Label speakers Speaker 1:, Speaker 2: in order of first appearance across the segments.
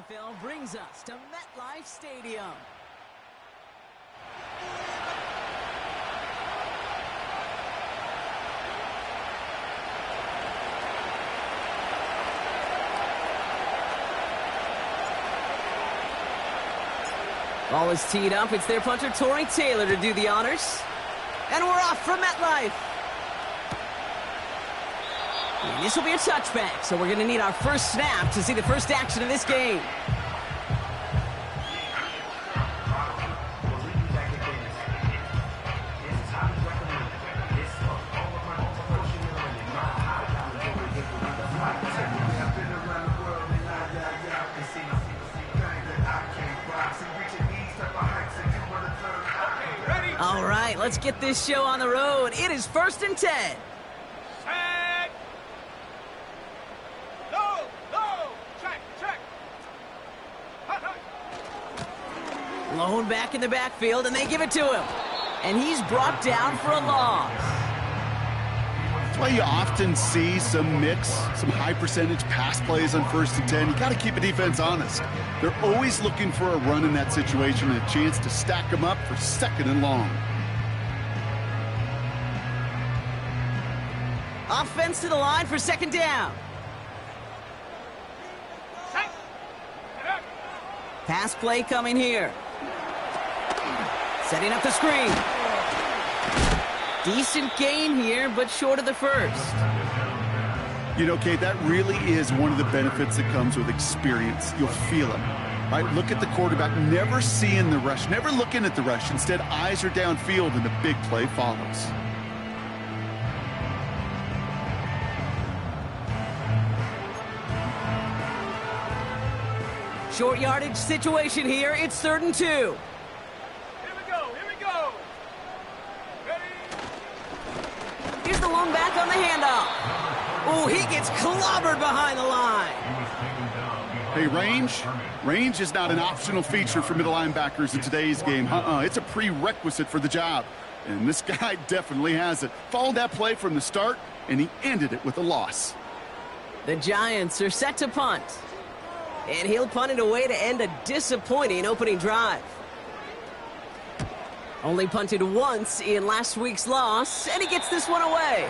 Speaker 1: NFL brings us to MetLife Stadium. Ball is teed up. It's their punter, Tory Taylor, to do the honors. And we're off from MetLife. And this will be a touchback, so we're going to need our first snap to see the first action of this game. All right, let's get this show on the road. It is 1st and 10.
Speaker 2: Set. No. Check.
Speaker 1: Lone back in the backfield, and they give it to him. And he's brought down for a loss.
Speaker 3: That's why you often see some mix, some high-percentage pass plays on 1st and 10. You got to keep a defense honest. They're always looking for a run in that situation and a chance to stack them up for 2nd and long.
Speaker 1: Offense to the line for 2nd down. Pass play coming here. Setting up the screen. Decent gain here, but short of the first.
Speaker 3: You know, Kate, that really is one of the benefits that comes with experience. You'll feel it, right? Look at the quarterback, never seeing the rush, never looking at the rush. Instead, eyes are downfield, and the big play follows.
Speaker 1: Short yardage situation here. It's 3rd and 2.
Speaker 2: Here we go. Ready?
Speaker 1: Here's the lone back on the handoff. Oh, he gets clobbered behind the line.
Speaker 3: Hey, range is not an optional feature for middle linebackers in today's game. It's a prerequisite for the job. And this guy definitely has it. Followed that play from the start, and he ended it with a loss.
Speaker 1: The Giants are set to punt. And he'll punt it away to end a disappointing opening drive. Only punted once in last week's loss, and he gets this one away.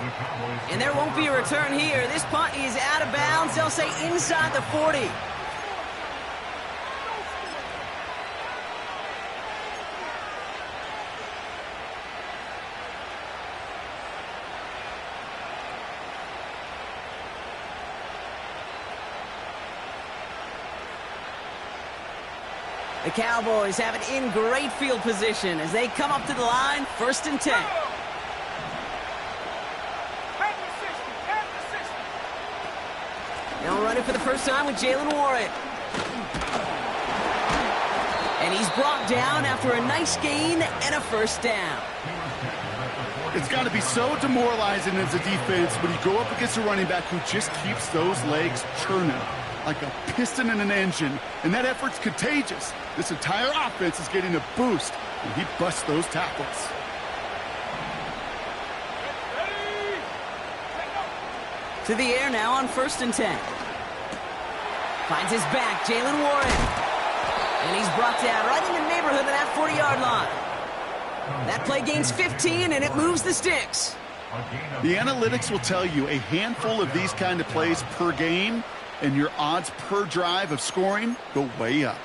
Speaker 1: And there won't be a return here. This punt is out of bounds. They'll say inside the 40. The Cowboys have it in great field position as they come up to the line, 1st and 10. They'll run it for the first time with Jalen Warren. And he's brought down after a nice gain and a 1st down.
Speaker 3: It's got to be so demoralizing as a defense when you go up against a running back who just keeps those legs churning like a piston in an engine, and that effort's contagious. This entire offense is getting a boost, and he busts those tackles.
Speaker 1: To the air now on 1st and 10. Finds his back, Jalen Warren. And he's brought down right in the neighborhood of that 40-yard line. That play gains 15, and it moves the sticks.
Speaker 3: The analytics will tell you a handful of these kind of plays per game, and your odds per drive of scoring go way up.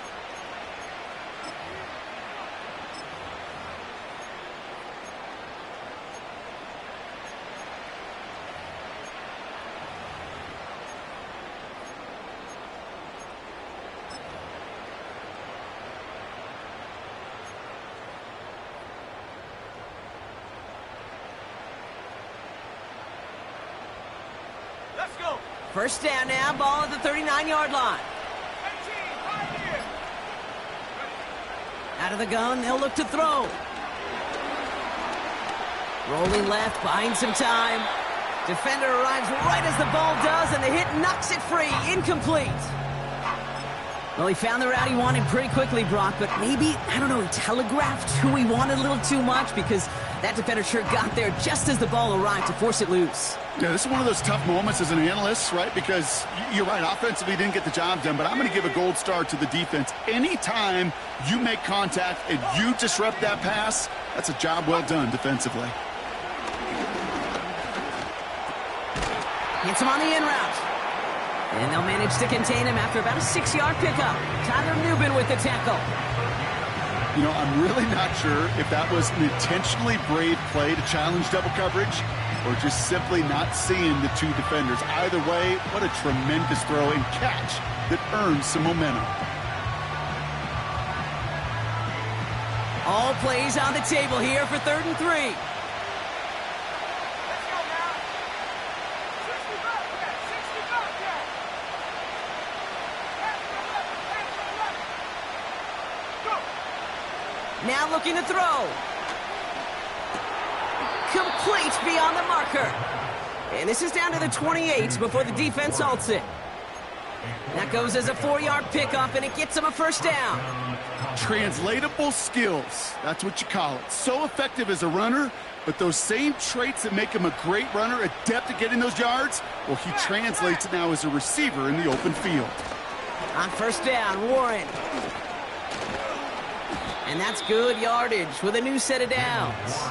Speaker 2: Let's go.
Speaker 1: 1st down now, ball at the 39-yard line. Out of the gun, they'll look to throw. Rolling left, buying some time. Defender arrives right as the ball does, and the hit knocks it free. Incomplete. Well, he found the route he wanted pretty quickly, Brock, but maybe, I don't know, he telegraphed who he wanted a little too much because that defender sure got there just as the ball arrived to force it loose.
Speaker 3: Yeah, this is one of those tough moments as an analyst, right? Because you're right, offensively didn't get the job done, but I'm going to give a gold star to the defense. Anytime you make contact and you disrupt that pass, that's a job well done defensively.
Speaker 1: Hits him on the in route. And they'll manage to contain him after about a 6-yard pickup. Tyler Newbin with the tackle.
Speaker 3: You know, I'm really not sure if that was an intentionally brave play to challenge double coverage or just simply not seeing the two defenders. Either way, what a tremendous throw and catch that earns some momentum.
Speaker 1: All plays on the table here for 3rd and 3.
Speaker 2: Let's go now. 65, yeah, 65, yeah. Pass to the left, pass to the left. Go.
Speaker 1: Now looking to throw. Complete beyond the marker. And this is down to the 28 before the defense halts it. That goes as a 4-yard pickup, and it gets him a first down.
Speaker 3: Translatable skills, that's what you call it. So effective as a runner, but those same traits that make him a great runner, adept at getting those yards, well, he translates now as a receiver in the open field.
Speaker 1: On first down, Warren. And that's good yardage with a new set of downs.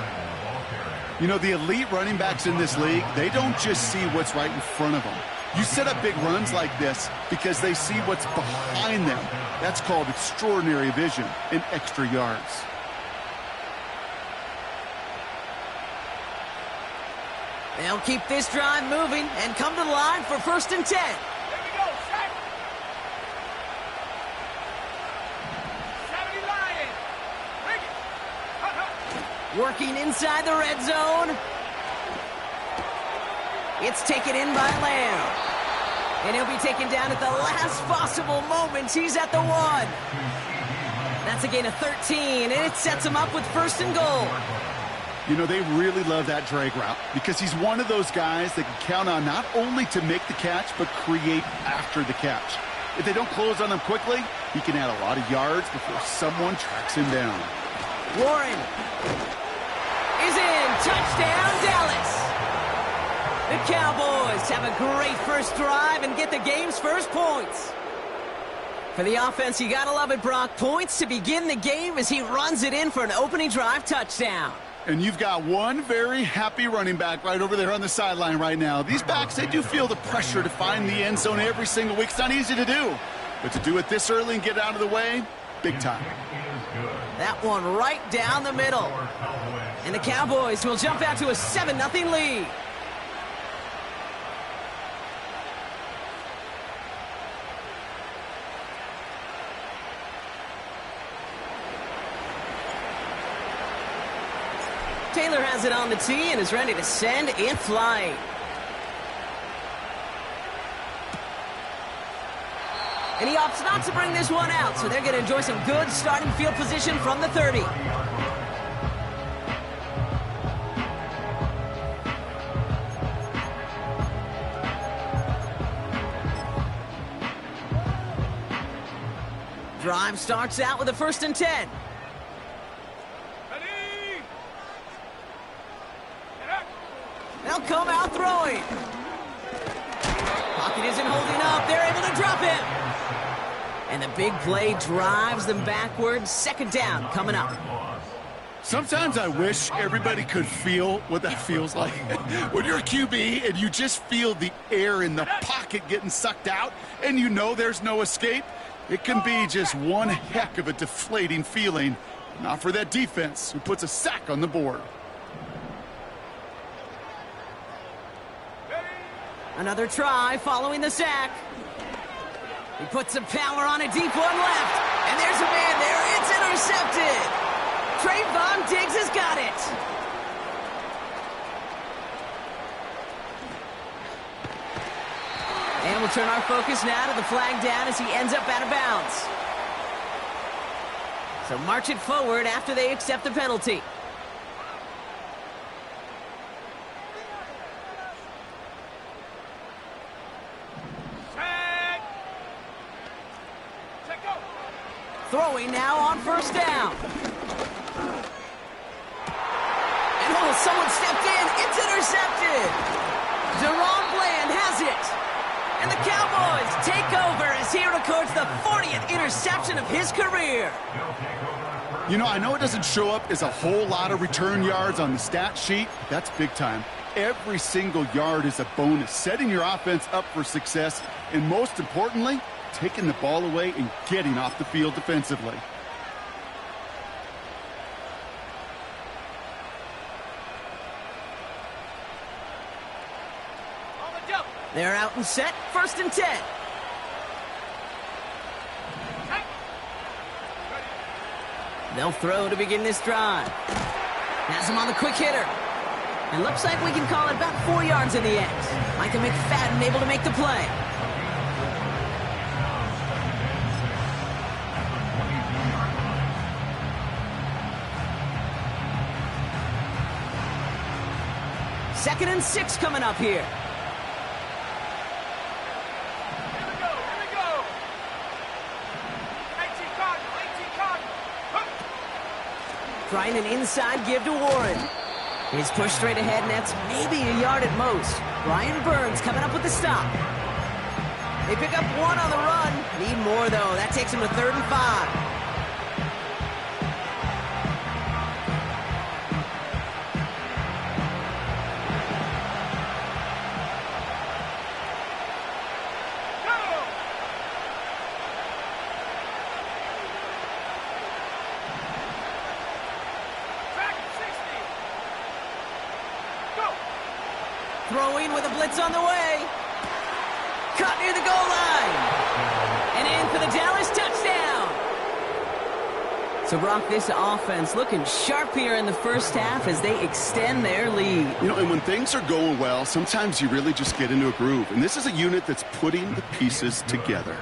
Speaker 3: You know, the elite running backs in this league, they don't just see what's right in front of them. You set up big runs like this because they see what's behind them. That's called extraordinary vision and extra yards.
Speaker 1: They'll keep this drive moving and come to the line for 1st and 10.
Speaker 2: Here we go, sack. 70 Lion. Bring it. Hut, hut.
Speaker 1: Working inside the red zone. It's taken in by Lamb. And he'll be taken down at the last possible moment. He's at the 1. That's a gain of 13, and it sets him up with 1st and goal.
Speaker 3: You know, they really love that drag route because he's one of those guys that can count on not only to make the catch, but create after the catch. If they don't close on him quickly, he can add a lot of yards before someone tracks him down.
Speaker 1: Warren is in. Touchdown, Dallas. The Cowboys have a great first drive and get the game's first points. For the offense, you gotta love it, Brock. Points to begin the game as he runs it in for an opening drive touchdown.
Speaker 3: And you've got one very happy running back right over there on the sideline right now. These backs, they do feel the pressure to find the end zone every single week. It's not easy to do. But to do it this early and get out of the way, big time.
Speaker 1: That one right down the middle. And the Cowboys will jump out to a 7-0 lead. Taylor has it on the tee and is ready to send in flight. And he opts not to bring this one out, so they're going to enjoy some good starting field position from the 30. Drive starts out with a 1st and 10. They'll come out throwing. Pocket isn't holding up. They're able to drop him. And the big play drives them backwards. 2nd down coming up.
Speaker 3: Sometimes I wish everybody could feel what that feels like. When you're a QB and you just feel the air in the pocket getting sucked out and you know there's no escape, it can be just one heck of a deflating feeling. Not for that defense who puts a sack on the board.
Speaker 1: Another try following the sack. He puts some power on a deep one left. And there's a man there. It's intercepted. Trayvon Diggs has got it. And we'll turn our focus now to the flag down as he ends up out of bounds. So march it forward after they accept the penalty. Throwing now on 1st down. And someone stepped in. It's intercepted. Deron Bland has it. And the Cowboys take over as he records the 40th interception of his career.
Speaker 3: You know, I know it doesn't show up as a whole lot of return yards on the stat sheet. That's big time. Every single yard is a bonus, setting your offense up for success, and most importantly, taking the ball away and getting off the field defensively.
Speaker 1: They're out and set, 1st and 10. They'll throw to begin this drive. Has him on the quick hitter. And looks like we can call it about 4 yards in the end. Micah McFadden able to make the play. Second and 6 coming up here. Trying an inside give to Warren. His push straight ahead nets maybe a yard at most. Brian Burns coming up with the stop. They pick up 1 on the run. Need more, though. That takes him to 3rd and 5. Throwing with a blitz on the way. Caught near the goal line. And in for the Dallas touchdown. So, Brock, this offense looking sharp here in the first half as they extend their lead.
Speaker 3: You know, and when things are going well, sometimes you really just get into a groove. And this is a unit that's putting the pieces together.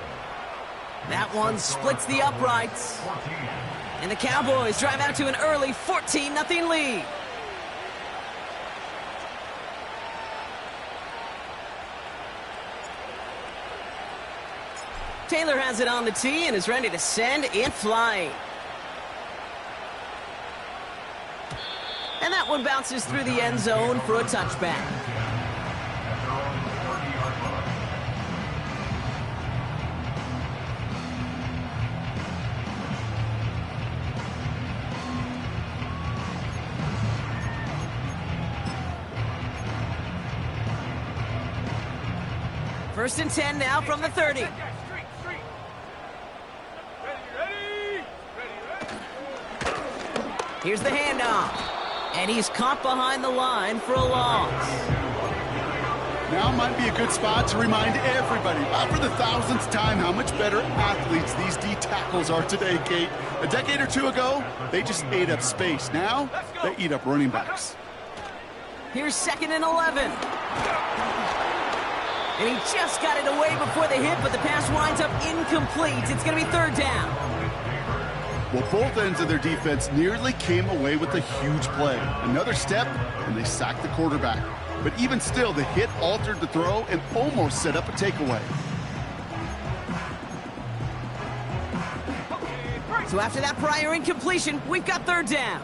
Speaker 1: That one splits the uprights. And the Cowboys drive out to an early 14-0 lead. Taylor has it on the tee and is ready to send it flying. And that one bounces through the end zone for a touchback. First and 10 now from the 30. Here's the handoff. And he's caught behind the line for a loss.
Speaker 3: Now might be a good spot to remind everybody, about for the 1000th time, how much better athletes these D tackles are today, Kate. A decade or two ago, they just ate up space. Now, they eat up running backs.
Speaker 1: Here's 2nd and 11. And he just got it away before the hit, but the pass winds up incomplete. It's going to be 3rd down.
Speaker 3: Well, both ends of their defense nearly came away with a huge play. Another step, and they sacked the quarterback. But even still, the hit altered the throw and almost set up a takeaway.
Speaker 1: So after that prior incompletion, we've got 3rd down.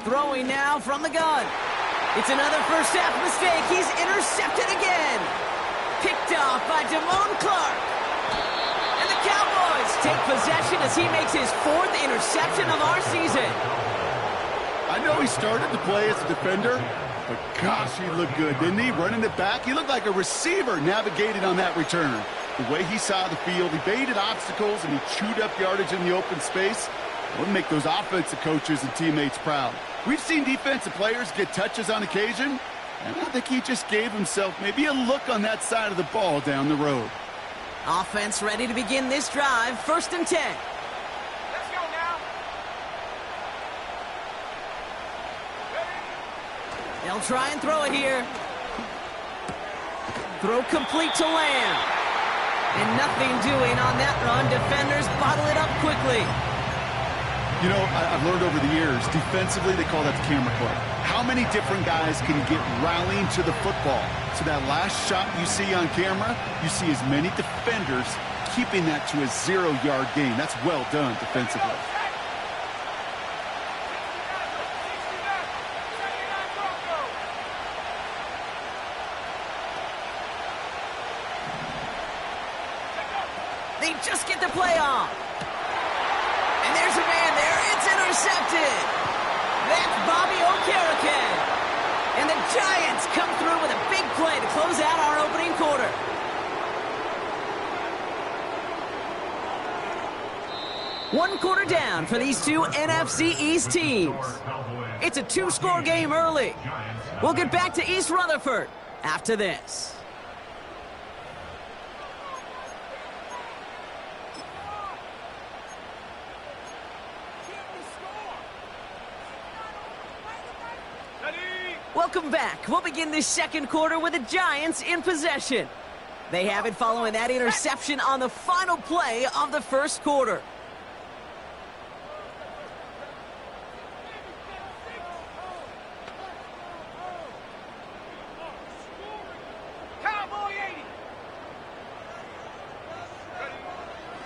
Speaker 1: Throwing now from the gun. It's another first half mistake. He's intercepted again. Picked off by Damone Clark. And the Cowboys take possession as he makes his 4th interception of our season.
Speaker 3: I know he started to play as a defender, but gosh, he looked good, didn't he? Running it back, he looked like a receiver navigating on that return. The way he saw the field, he baited obstacles, and he chewed up yardage in the open space. It would make those offensive coaches and teammates proud. We've seen defensive players get touches on occasion, and I think he just gave himself maybe a look on that side of the ball down the road.
Speaker 1: Offense ready to begin this drive. 1st and 10.
Speaker 2: Let's go now.
Speaker 1: They'll try and throw it here. Throw complete to Lamb. And nothing doing on that run. Defenders bottle it up quickly.
Speaker 3: You know, I've learned over the years, defensively, they call that the camera play. How many different guys can get rallying to the football? So that last shot you see on camera, you see as many defenders keeping that to a 0-yard gain. That's well done defensively.
Speaker 1: They just get the play on. And there's a man there. It's intercepted. That's Bobby Okereke. And the Giants come through with a big play to close out our opening quarter. One quarter down for these two NFC East teams. It's a two-score game early. We'll get back to East Rutherford after this. Welcome back. We'll begin this second quarter with the Giants in possession. They have it following that interception on the final play of the first quarter.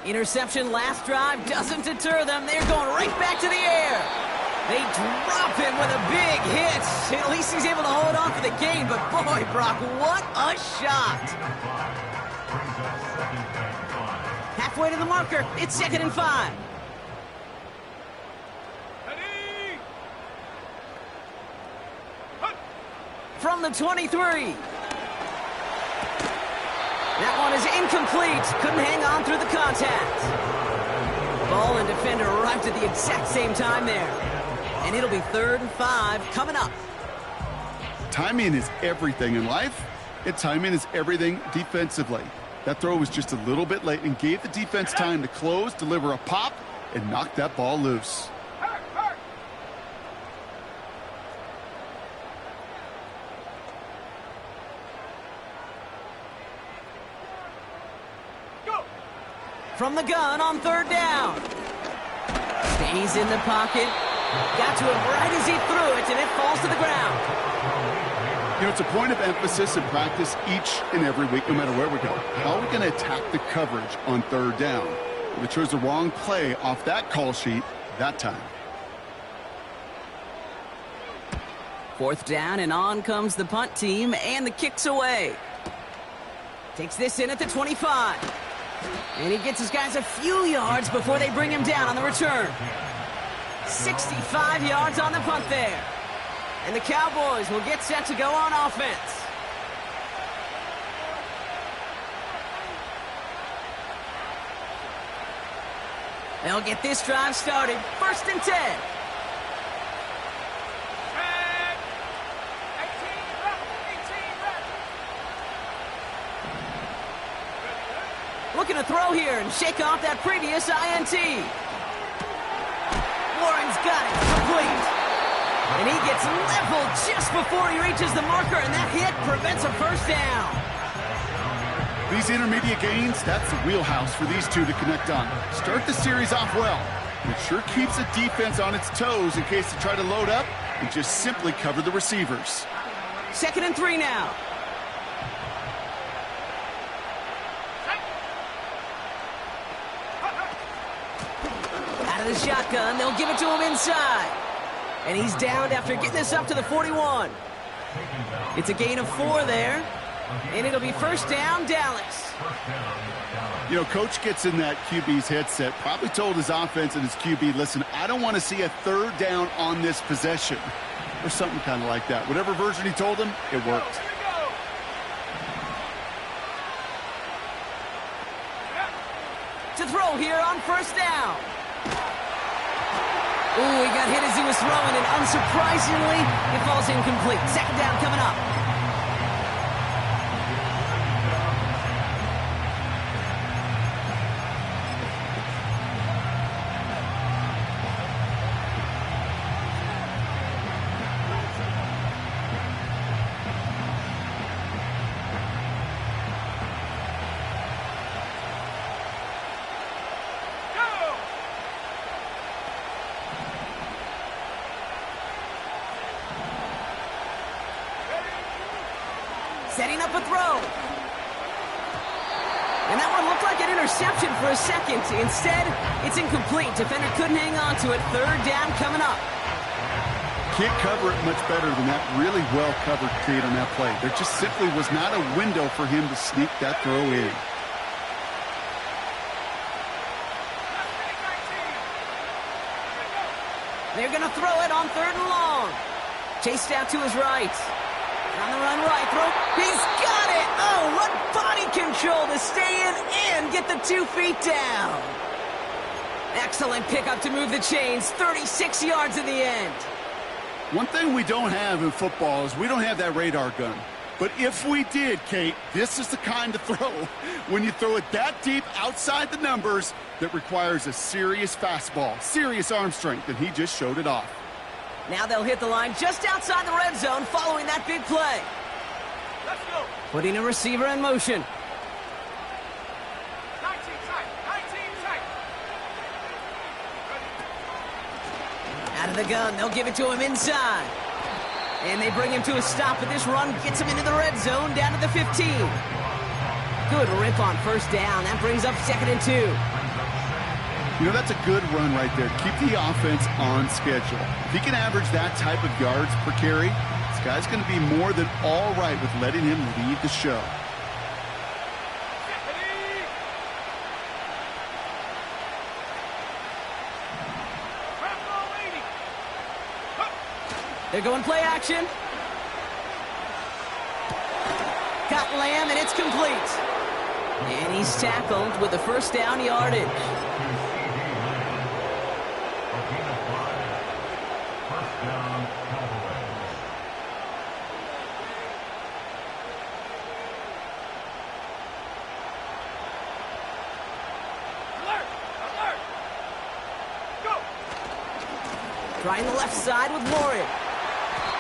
Speaker 1: Interception last drive doesn't deter them. They're going right back to the air. They drop him with a big hit. At least he's able to hold on for the game. But boy, Brock, what a shot. Halfway to the marker. It's 2nd and 5. From the 23. That one is incomplete. Couldn't hang on through the contact. Ball and defender arrived at the exact same time there. And it'll be 3rd and 5 coming up.
Speaker 3: Timing is everything in life, and timing is everything defensively. That throw was just a little bit late and gave the defense time to close, deliver a pop, and knock that ball loose.
Speaker 1: From the gun on 3rd down. Stays in the pocket. Got to him right as he threw it, and it falls to the ground.
Speaker 3: You know, it's a point of emphasis in practice each and every week, no matter where we go. How are we going to attack the coverage on 3rd down? We chose the wrong play off that call sheet that time.
Speaker 1: 4th down, and on comes the punt team, and the kick's away. Takes this in at the 25. And he gets his guys a few yards before they bring him down on the return. 65 yards on the punt there. And the Cowboys will get set to go on offense. They'll get this drive started. 1st and 10. Looking to throw here and shake off that previous INT. Warren's got it, complete. And he gets leveled just before he reaches the marker, and that hit prevents a first down.
Speaker 3: These intermediate gains, that's the wheelhouse for these two to connect on. Start the series off well. It sure keeps the defense on its toes in case they try to load up and just simply cover the receivers.
Speaker 1: 2nd and 3 now. The shotgun, they'll give it to him inside. And he's downed after getting this up to the 41. It's a gain of 4 there. And it'll be 1st down, Dallas.
Speaker 3: You know, coach gets in that QB's headset, probably told his offense and his QB, listen, I don't want to see a 3rd down on this possession. Or something kind of like that. Whatever version he told him, it worked.
Speaker 1: To throw here on 1st down. Ooh, he got hit as he was throwing, and unsurprisingly, it falls incomplete. 2nd down coming up. Setting up a throw. And that one looked like an interception for a second. Instead, it's incomplete. Defender couldn't hang on to it. Third down coming up.
Speaker 3: Can't cover it much better than that really well-covered Cade on that play. There just simply was not a window for him to sneak that throw in.
Speaker 1: They're going to throw it on third and long. Chased out to his right. On the run right, throw. He's got it! Oh, what body control to stay in and get the 2 feet down. Excellent pickup to move the chains. 36 yards in the end.
Speaker 3: One thing we don't have in football is we don't have that radar gun. But if we did, Kate, this is the kind of throw, when you throw it that deep outside the numbers, that requires a serious fastball, serious arm strength, and he just showed it off.
Speaker 1: Now they'll hit the line just outside the red zone following that big play.
Speaker 2: Let's go.
Speaker 1: Putting a receiver in motion.
Speaker 2: 19 tight. 19 tight.
Speaker 1: Out of the gun, they'll give it to him inside. And they bring him to a stop, but this run gets him into the red zone down to the 15. Good rip on first down. That brings up 2nd and 2.
Speaker 3: You know, that's a good run right there. Keep the offense on schedule. If he can average that type of yards per carry, this guy's going to be more than all right with letting him lead the show.
Speaker 1: They're going play action. Got Lamb, and it's complete. And he's tackled with the first down yardage.
Speaker 2: Alert! Alert! Go!
Speaker 1: Trying the left side with Warren.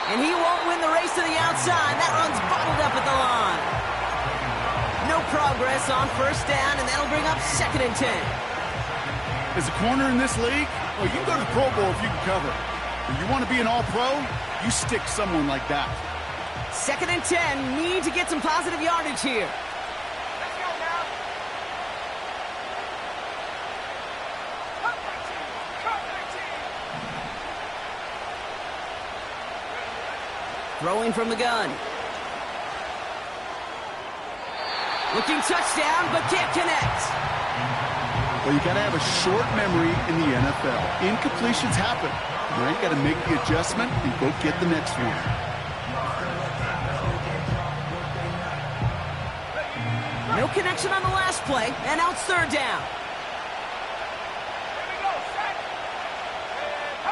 Speaker 1: And he won't win the race to the outside. That run's bottled up at the line. No progress on first down, and that'll bring up 2nd and 10.
Speaker 3: As a corner in this league, well, you can go to the Pro Bowl if you can cover. If you want to be an all-pro, you stick someone like that.
Speaker 1: 2nd and 10, need to get some positive yardage here.
Speaker 2: Let's go now. Cut 19. Cut 19.
Speaker 1: Throwing from the gun. Looking touchdown, but can't connect.
Speaker 3: Well, you got to have a short memory in the NFL. Incompletions happen. Right? Got to make the adjustment and go get the next one.
Speaker 1: No connection on the last play, and now it's third down.
Speaker 2: Here we go. Set.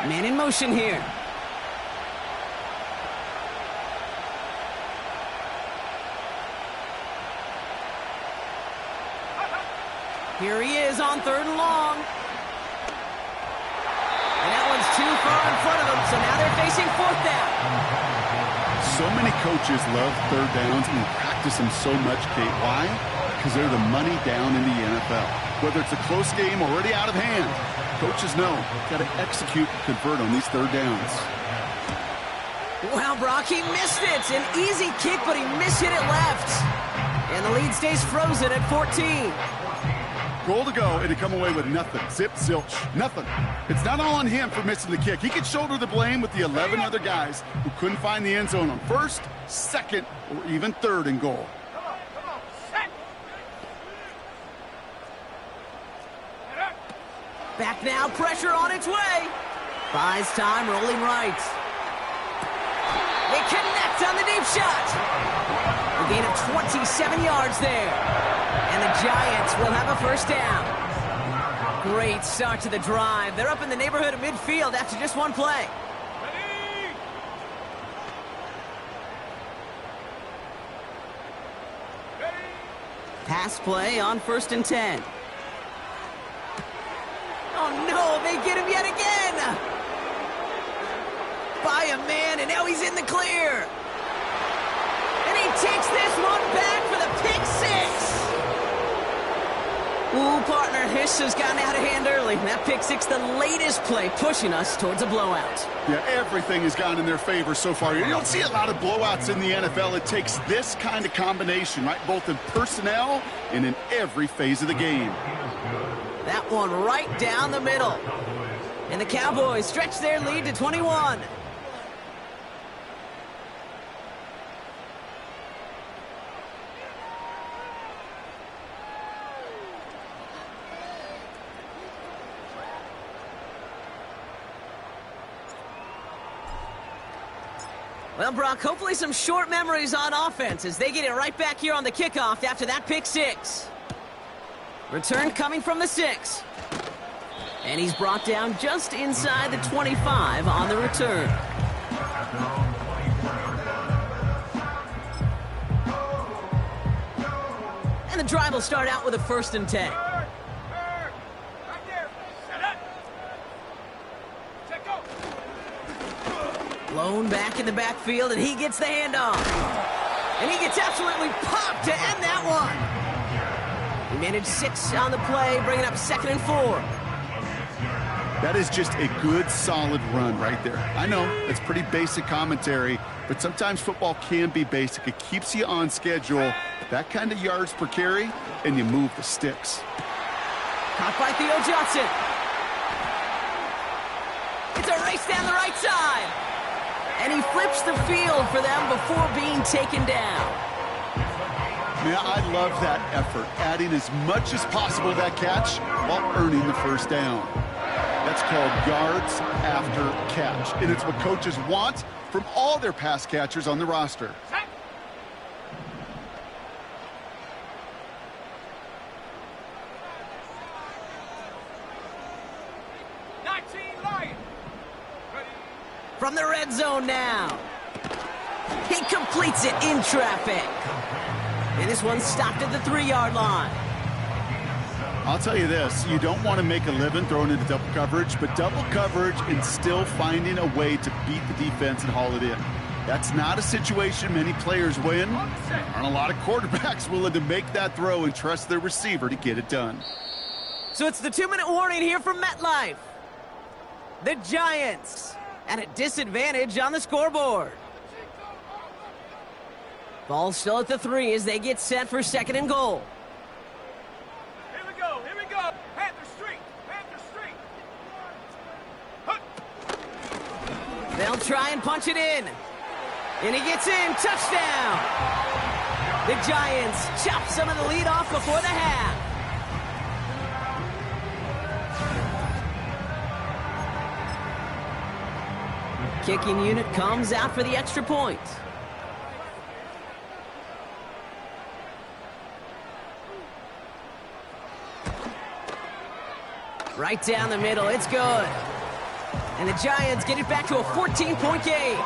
Speaker 1: Man in motion here. Here he is on third and long. And that one's too far in front of them, so now they're facing fourth down.
Speaker 3: So many coaches love third downs and practice them so much, Kate. Why? Because they're the money down in the NFL. Whether it's a close game or already out of hand, coaches know got to execute and convert on these third downs.
Speaker 1: Wow, Brock, he missed it. An easy kick, but he mishit it left. And the lead stays frozen at 14.
Speaker 3: Goal to go, and to come away with nothing. Zip, zilch, nothing. It's not all on him for missing the kick. He could shoulder the blame with the 11 other guys who couldn't find the end zone on first, second, or even third and goal.
Speaker 2: Come on. Set. Get up.
Speaker 1: Back now, pressure on its way. Buys time, rolling right. They connect on the deep shot. A gain of 27 yards there. And the Giants will have a first down. Great start to the drive. They're up in the neighborhood of midfield after just one play.
Speaker 2: Ready. Ready.
Speaker 1: Pass play on 1st and 10. Oh no, they get him yet again. By a man, and now he's in the clear. And he takes this one back for the pick six. Ooh, Well, partner, this has gotten out of hand early. That pick six, the latest play, pushing us towards a blowout.
Speaker 3: Yeah, everything has gone in their favor so far. You don't see a lot of blowouts in the NFL. It takes this kind of combination, right? Both in personnel and in every phase of the game.
Speaker 1: That one right down the middle. And the Cowboys stretch their lead to 21. Well, Brock, hopefully some short memories on offense as they get it right back here on the kickoff after that pick six. Return coming from the 6. And he's brought down just inside the 25 on the return. And the drive will start out with a 1st and 10.
Speaker 2: Right there. Set up. Check go.
Speaker 1: Blown back in the backfield, and he gets the handoff. And he gets absolutely popped to end that one. He managed 6 on the play, bringing up 2nd and 4.
Speaker 3: That is just a good, solid run right there. I know, it's pretty basic commentary, but sometimes football can be basic. It keeps you on schedule. That kind of yards per carry, and you move the sticks.
Speaker 1: Caught by Theo Johnson. It's a race down the right side. And he flips the field for them before being taken down.
Speaker 3: Man, I love that effort, adding as much as possible to that catch while earning the 1st down. That's called yards after catch, and it's what coaches want from all their pass catchers on the roster.
Speaker 2: Set.
Speaker 1: From the red zone now. He completes it in traffic. And this one's stopped at the 3-yard line.
Speaker 3: I'll tell you this, you don't want to make a living throwing into double coverage, but double coverage and still finding a way to beat the defense and haul it in. That's not a situation many players win. Aren't a lot of quarterbacks willing to make that throw and trust their receiver to get it done.
Speaker 1: So it's the 2-minute warning here from MetLife. The Giants at a disadvantage on the scoreboard. Ball still at the 3 as they get set for 2nd and goal.
Speaker 2: Here we go. Here we go. Panther Street. Panther Street.
Speaker 1: They'll try and punch it in. And he gets in. Touchdown. The Giants chop some of the lead off before the half. Kicking unit comes out for the extra point. Right down the middle, it's good. And the Giants get it back to a 14-point game.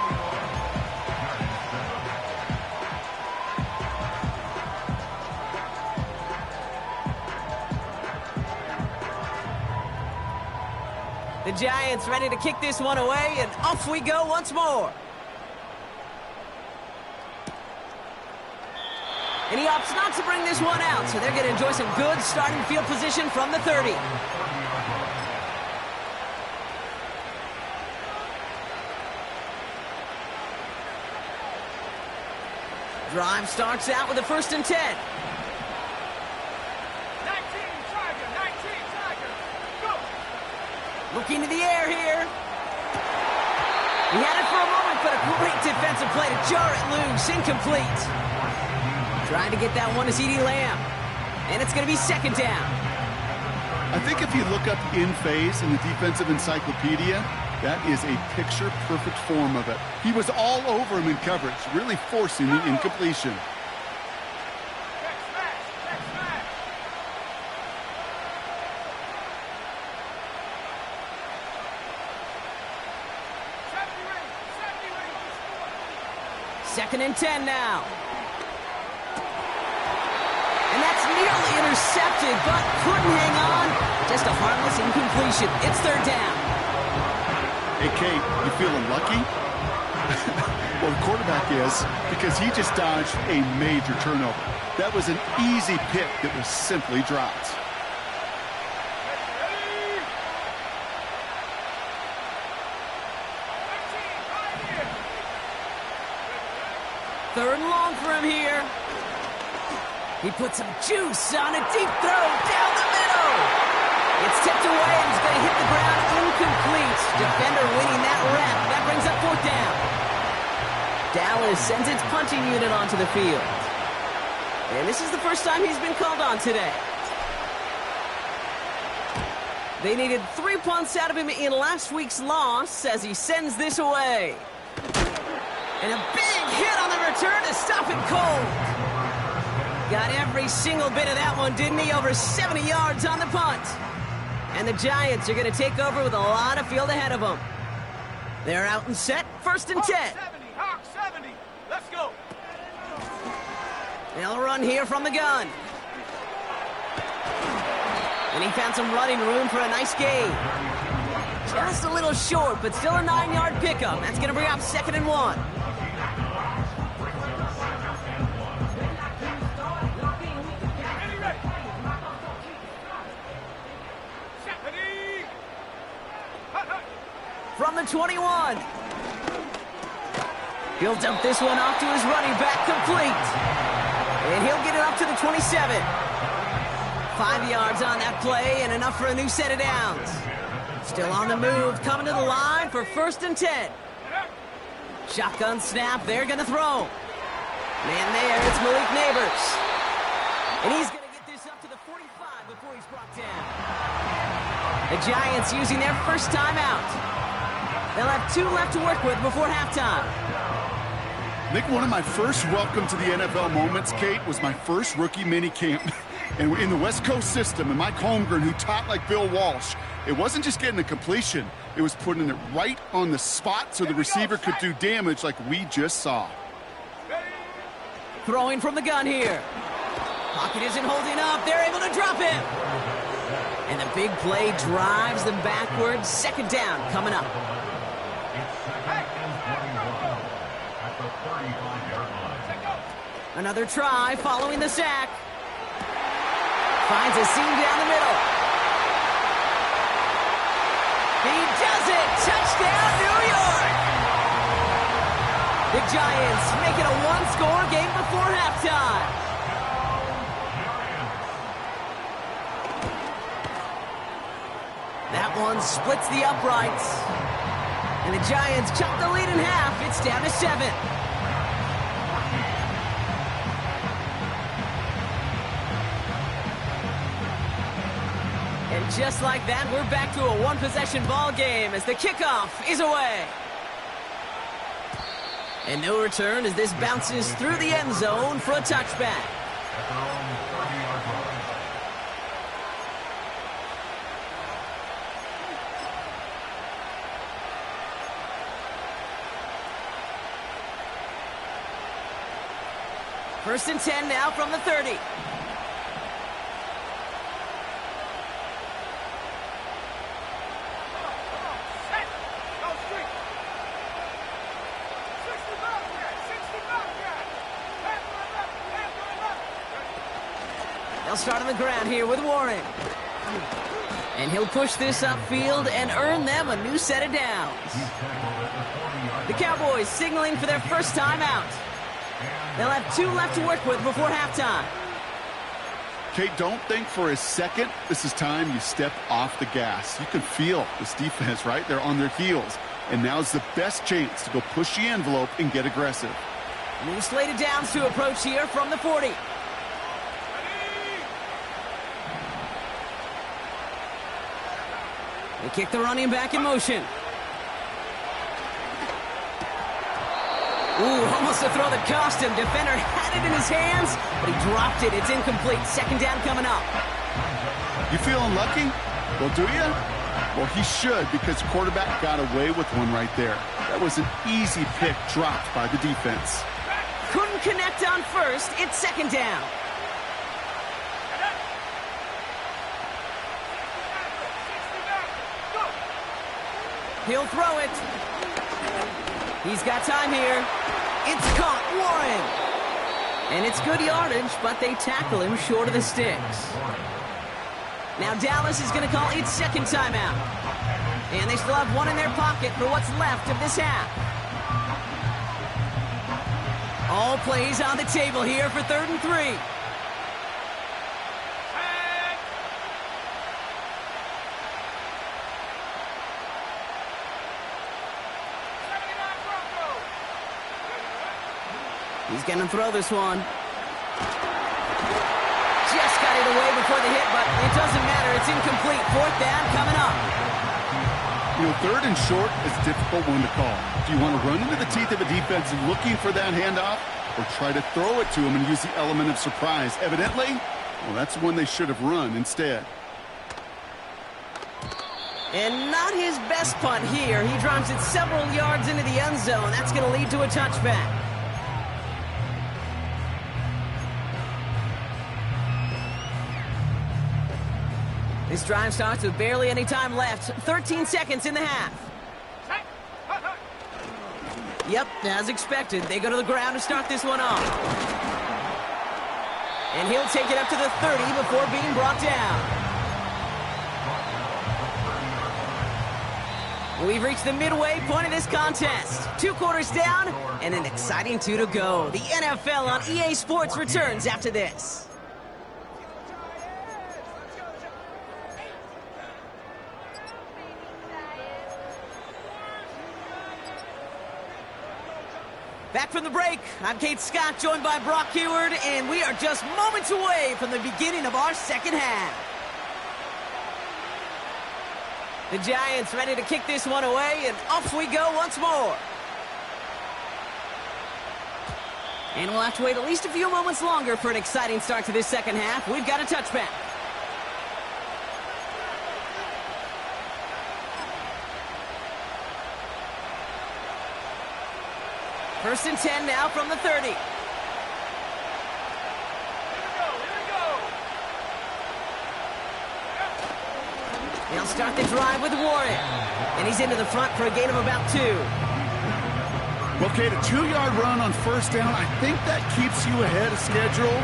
Speaker 1: The Giants ready to kick this one away, and off we go once more. And he opts not to bring this one out, so they're going to enjoy some good starting field position from the 30. Drive starts out with a 1st and 10.
Speaker 2: 19 Tiger. 19 Tiger. Go.
Speaker 1: Looking to the air here. He had it for a moment, but a great defensive play to jar it loose. Incomplete. Trying to get that one to CeeDee Lamb. And it's going to be 2nd down.
Speaker 3: I think if you look up in phase in the defensive encyclopedia, that is a picture-perfect form of it. He was all over him in coverage, really forcing the incompletion.
Speaker 2: Check smash. Check smash. Safety ring. Safety ring.
Speaker 1: 2nd and 10 now. And that's nearly intercepted, but couldn't hang on. Just a harmless incompletion. It's 3rd down.
Speaker 3: Hey, Kate, you feeling lucky? Well, the quarterback is, because he just dodged a major turnover. That was an easy pick that was simply dropped.
Speaker 1: Third and long for him here. He puts some juice on a deep throw down the middle. It's tipped away and it's going to hit the ground incomplete. Defender winning that rep. That brings up fourth down. Dallas sends its punching unit onto the field. And this is the first time he's been called on today. They needed 3 punts out of him in last week's loss as he sends this away. And a big hit on the return to stop it cold. Got every single bit of that one, didn't he? Over 70 yards on the punt. And the Giants are going to take over with a lot of field ahead of them. They're out and set, first and 10.
Speaker 2: Hawk 70. Let's go.
Speaker 1: They'll run here from the gun. And he found some running room for a nice gain. Just a little short, but still a 9-yard pickup. That's going to bring up 2nd and 1. From the 21. He'll dump this one off to his running back, complete. And he'll get it up to the 27. 5 yards on that play and enough for a new set of downs. Still on the move, coming to the line for 1st and 10. Shotgun snap, they're going to throw. Man there, it's Malik Neighbors. And he's going to get this up to the 45 before he's brought down. The Giants using their first timeout. They'll have 2 left to work with before halftime.
Speaker 3: I think one of my first welcome to the NFL moments, Kate, was my first rookie mini camp. And in the West Coast system, and Mike Holmgren, who taught like Bill Walsh, it wasn't just getting the completion. It was putting it right on the spot so the receiver could do damage like we just saw.
Speaker 1: Throwing from the gun here. Pocket isn't holding up. They're able to drop him. And the big play drives them backwards. 2nd down coming up. Another try following the sack. Finds a seam down the middle. He does it! Touchdown, New York! The Giants make it a 1-score game before halftime. That one splits the uprights. And the Giants chop the lead in half. It's down to 7. And just like that, we're back to a 1-possession ball game as the kickoff is away. And no return as this bounces through the end zone for a touchback. First and 10 now from the 30. They'll start on the ground here with Warren. And he'll push this upfield and earn them a new set of downs. The Cowboys signaling for their first time out. They'll have 2 left to work with before halftime.
Speaker 3: Kate, don't think for a second this is time you step off the gas. You can feel this defense, right? They're on their heels. And now's the best chance to go push the envelope and get aggressive.
Speaker 1: New slate of downs to approach here from the 40. They kick the running back in motion. Ooh, almost a throw that cost him. Defender had it in his hands, but he dropped it. It's incomplete. 2nd down coming up.
Speaker 3: You feeling lucky? Well, do you? Well, he should, because the quarterback got away with one right there. That was an easy pick dropped by the defense.
Speaker 1: Couldn't connect on first. It's 2nd down. He'll throw it. He's got time here. It's caught, Warren. And it's good yardage, but they tackle him short of the sticks. Now Dallas is going to call its 2nd timeout. And they still have 1 in their pocket for what's left of this half. All plays on the table here for 3rd and 3. He's going to throw this one. Just got it away before the hit, but it doesn't matter. It's incomplete. 4th down coming up.
Speaker 3: You know, 3rd and short is a difficult one to call. Do you want to run into the teeth of a defense looking for that handoff, or try to throw it to him and use the element of surprise? Evidently, well, that's one they should have run instead.
Speaker 1: And not his best punt here. He drives it several yards into the end zone. That's going to lead to a touchback. This drive starts with barely any time left. 13 seconds in the half. Yep, as expected. They go to the ground to start this one off. And he'll take it up to the 30 before being brought down. We've reached the midway point of this contest. 2 quarters down and an exciting 2 to go. The NFL on EA Sports returns after this. Back from the break, I'm Kate Scott, joined by Brock Keyword, and we are just moments away from the beginning of our second half. The Giants ready to kick this one away, and off we go once more. And we'll have to wait at least a few moments longer for an exciting start to this second half. We've got a touchback. First and 10 now from the 30.
Speaker 2: Here we go.
Speaker 1: They'll start the drive with Warren. And he's into the front for a gain of about 2.
Speaker 3: Well, Kate, a 2-yard run on 1st down, I think that keeps you ahead of schedule.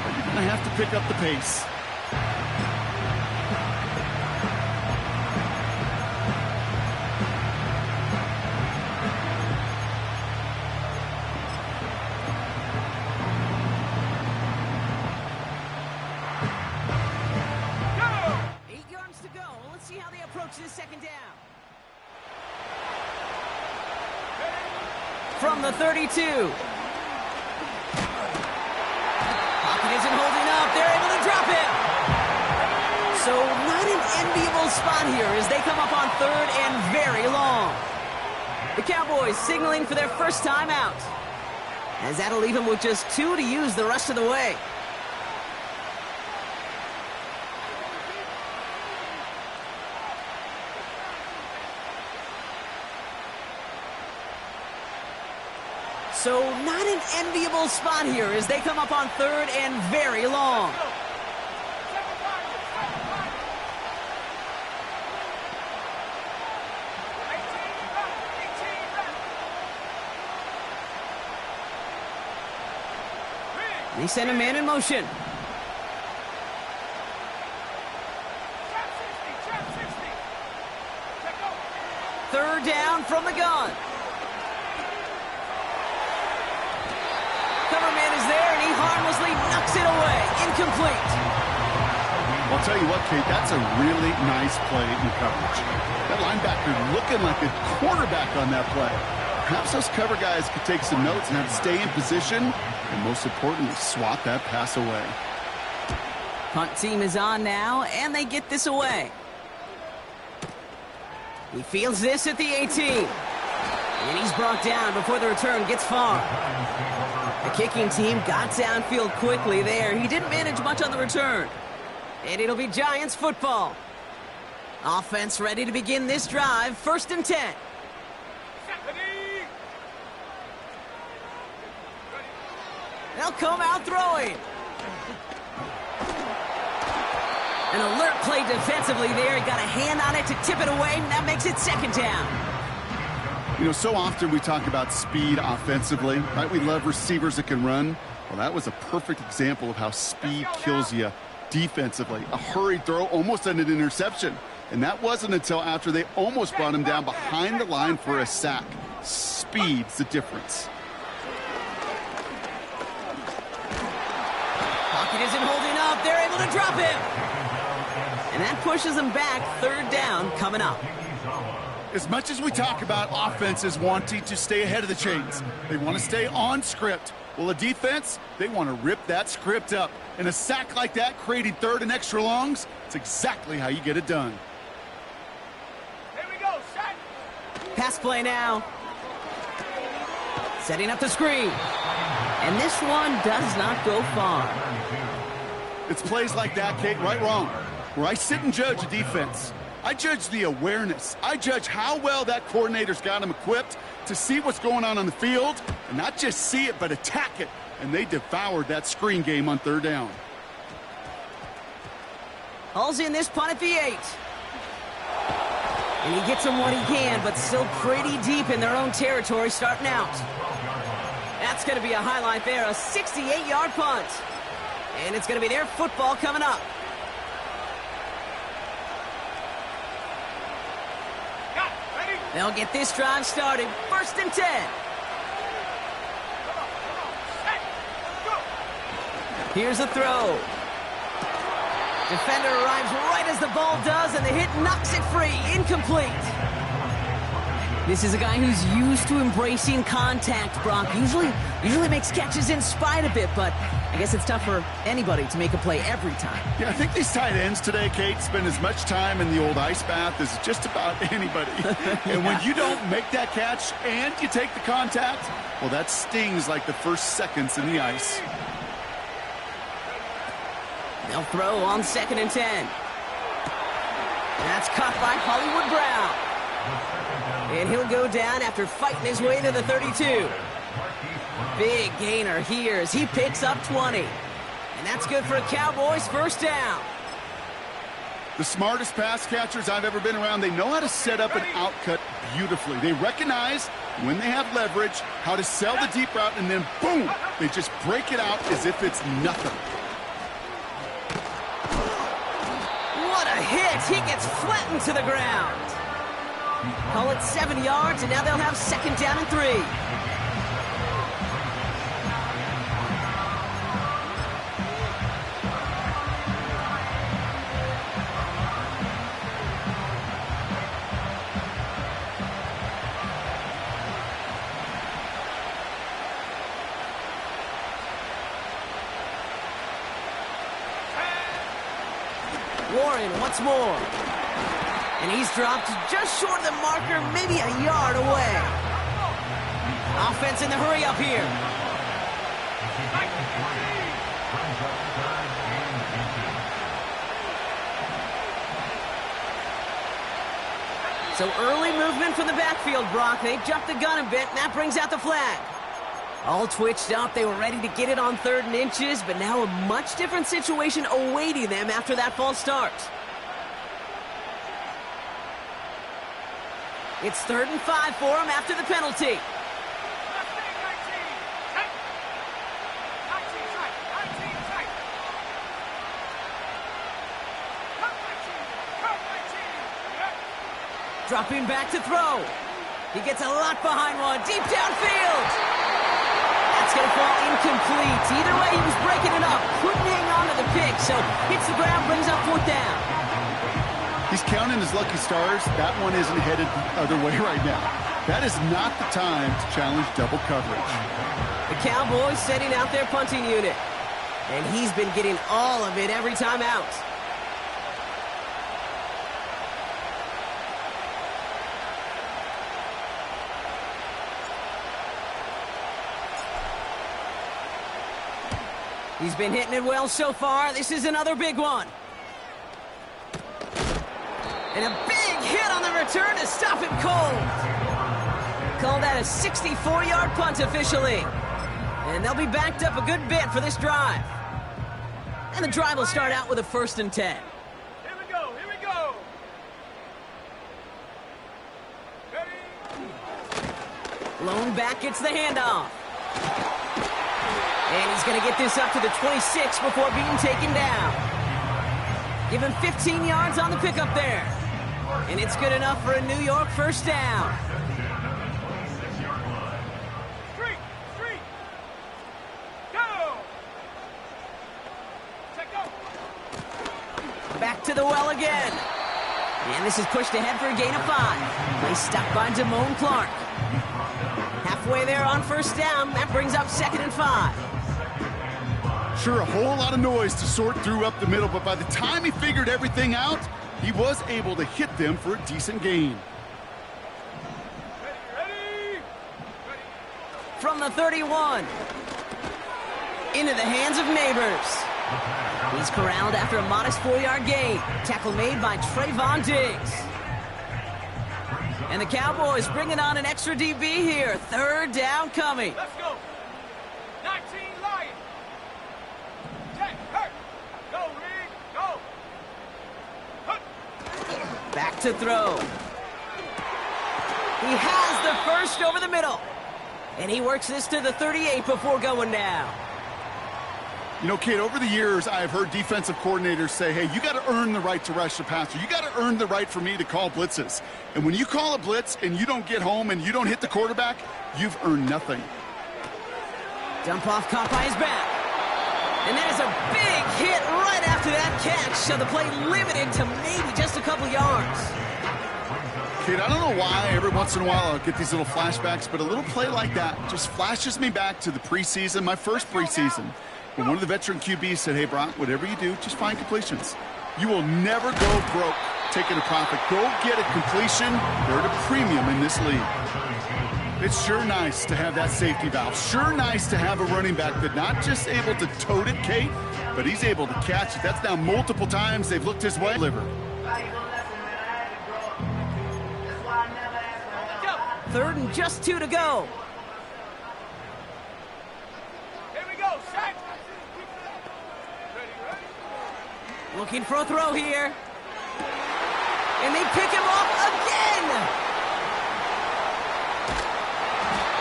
Speaker 3: But you're going to have to pick up the pace.
Speaker 1: This second down. From the 32. Pocket isn't holding up. They're able to drop him. So not an enviable spot here as they come up on 3rd and very long. The Cowboys signaling for their first time out, as that'll leave them with just 2 to use the rest of the way. So not an enviable spot here as they come up on 3rd and very long. They send a man in motion. Third down from the gun. Cover man is there, and he harmlessly knocks it away. Incomplete.
Speaker 3: I'll tell you what, Kate, that's a really nice play in coverage. That linebacker looking like a quarterback on that play. Perhaps those cover guys could take some notes and have to stay in position, and most importantly, swat that pass away.
Speaker 1: Punt team is on now, and they get this away. He fields this at the 18. And he's brought down before the return gets far. The kicking team got downfield quickly there. He didn't manage much on the return. And it'll be Giants football. Offense ready to begin this drive. 1st and 10. They'll come out throwing. An alert play defensively there. He got a hand on it to tip it away, and that makes it 2nd down.
Speaker 3: You know, so often we talk about speed offensively, right? We love receivers that can run. Well, that was a perfect example of how speed kills you defensively. A hurried throw, almost an interception. And that wasn't until after they almost brought him down behind the line for a sack. Speed's the difference.
Speaker 1: to drop him. And that pushes them back. Third down coming up.
Speaker 3: As much as we talk about offenses wanting to stay ahead of the chains, they want to stay on script. Well, a defense, they want to rip that script up. And a sack like that, creating third and extra longs, it's exactly how you get it done.
Speaker 2: Here we go, set.
Speaker 1: Pass play now. Setting up the screen. And this one does not go far.
Speaker 3: It's plays like that, Kate, right wrong, where I sit and judge a defense. I judge the awareness. I judge how well that coordinator's got them equipped to see what's going on the field, and not just see it, but attack it. And they devoured that screen game on third down.
Speaker 1: Hall's in this punt at the 8. And he gets them what he can, but still pretty deep in their own territory starting out. That's going to be a highlight there, a 68-yard punt. And it's going to be their football coming up. They'll get this drive started. First and 10. Here's a throw. Defender arrives right as the ball does, and the hit knocks it free. Incomplete. This is a guy who's used to embracing contact, Brock. Usually makes catches in spite of it, but I guess it's tough for anybody to make a play every time.
Speaker 3: Yeah, I think these tight ends today, Kate, spend as much time in the old ice bath as just about anybody. And when you don't make that catch and you take the contact, well, that stings like the first seconds in the ice.
Speaker 1: They'll throw on 2nd and 10. That's caught by Hollywood Brown. And he'll go down after fighting his way to the 32. Big gainer here as he picks up 20. And that's good for a Cowboys first down.
Speaker 3: The smartest pass catchers I've ever been around, they know how to set up an outcut beautifully. They recognize when they have leverage, how to sell the deep route, and then boom, they just break it out as if it's nothing.
Speaker 1: What a hit! He gets flattened to the ground. Call it 7 yards, and now they'll have 2nd down and 3. Warren once more. And he's dropped just short of the marker, maybe a yard away. Offense in the hurry up here. So early movement from the backfield, Brock. They jumped the gun a bit, and that brings out the flag. All twitched up, they were ready to get it on 3rd and inches, but now a much different situation awaiting them after that false start. It's 3rd and 5 for them after the penalty. Dropping back to throw. He gets a lot behind one, deep downfield. That's going to fall incomplete. Either way, he was breaking it up. Couldn't hang on to the pick, so hits the ground, brings up 4th down.
Speaker 3: He's counting his lucky stars. That one isn't headed the other way right now. That is not the time to challenge double coverage.
Speaker 1: The Cowboys setting out their punting unit. And he's been getting all of it every time out. He's been hitting it well so far. This is another big one. And a big hit on the return to stop him cold. Call that a 64-yard punt officially. And they'll be backed up a good bit for this drive. And the drive will start out with a 1st and 10.
Speaker 2: Here we go, here we go. Ready?
Speaker 1: Lone back gets the handoff. And he's going to get this up to the 26 before being taken down. Give him 15 yards on the pickup there. And it's good enough for a New York first down.
Speaker 2: Street, go. Check go.
Speaker 1: to the well again. And this is pushed ahead for a gain of 5. Play stopped by Damone Clark. Halfway there on first down. That brings up 2nd and 5.
Speaker 3: Sure, a whole lot of noise to sort through up the middle, but by the time he figured everything out, he was able to hit them for a decent gain.
Speaker 2: Ready?
Speaker 1: From the 31. Into the hands of Neighbors. He's corralled after a modest 4-yard gain. Tackle made by Trayvon Diggs. And the Cowboys bringing on an extra DB here. 3rd down coming.
Speaker 2: Let's go. 19 Lions. Jack, hurt. Go, Reed. Go. Hut.
Speaker 1: Back to throw. He has the first over the middle. And he works this to the 38 before going down.
Speaker 3: You know, Kate, over the years, I've heard defensive coordinators say, hey, you got to earn the right to rush the passer. You got to earn the right for me to call blitzes. And when you call a blitz and you don't get home and you don't hit the quarterback, you've earned nothing.
Speaker 1: Dump off caught by his back. And that is a big hit right after that catch. So the play limited to maybe just a couple yards.
Speaker 3: Kate, I don't know why every once in a while I'll get these little flashbacks, but a little play like that just flashes me back to the preseason, my first preseason. When one of the veteran QBs said, hey, Brock, whatever you do, just find completions. You will never go broke taking a profit. Go get a completion. They're at a premium in this league. It's sure nice to have that safety valve. Sure nice to have a running back that not just able to tote it, Kate, but he's able to catch it. That's now multiple times they've looked his way. Deliver.
Speaker 1: 3rd and just 2 to go.
Speaker 2: Here we go. Set. Ready?
Speaker 1: Looking for a throw here. And they pick him off again.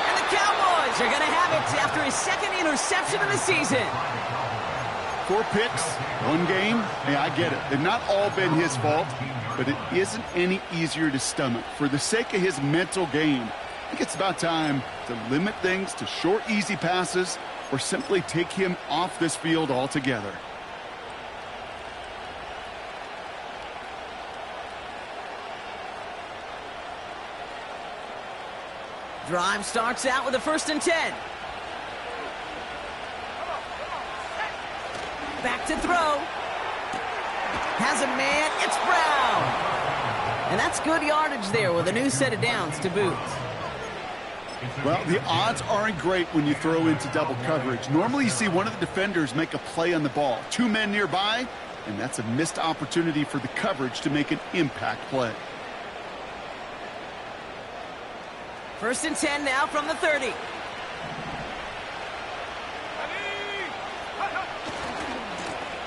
Speaker 1: And the Cowboys are going to have it after his 2nd interception of the season.
Speaker 3: 4 picks, 1 game. Hey, I get it. They've not all been his fault, but it isn't any easier to stomach. For the sake of his mental game, I think it's about time to limit things to short, easy passes or simply take him off this field altogether.
Speaker 1: Drive starts out with a 1st and 10. Back to throw. Has a man. It's Brown. And that's good yardage there with a new set of downs to boot.
Speaker 3: Well, the odds aren't great when you throw into double coverage. Normally you see one of the defenders make a play on the ball. 2 men nearby, and that's a missed opportunity for the coverage to make an impact play.
Speaker 1: 1st and 10 now from the 30.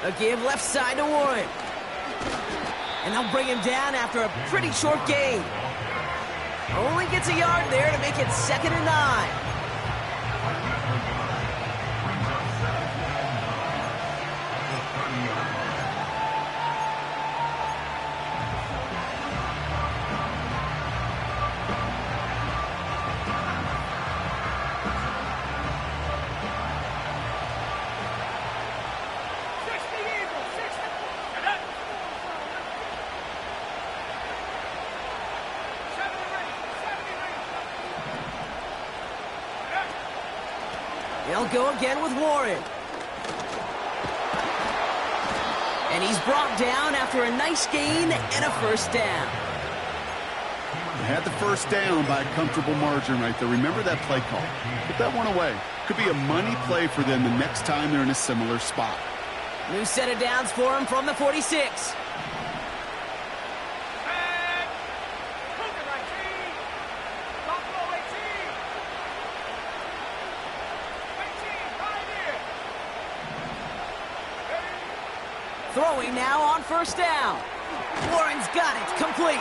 Speaker 1: A give left side to Warren. And they'll bring him down after a pretty short gain. Only gets a yard there to make it 2nd and 9. They'll go again with Warren. And he's brought down after a nice gain and a 1st down.
Speaker 3: They had the 1st down by a comfortable margin right there. Remember that play call. Put that one away. Could be a money play for them the next time they're in a similar spot.
Speaker 1: New set of downs for him from the 46. Throwing now on 1st down. Warren's got it, complete.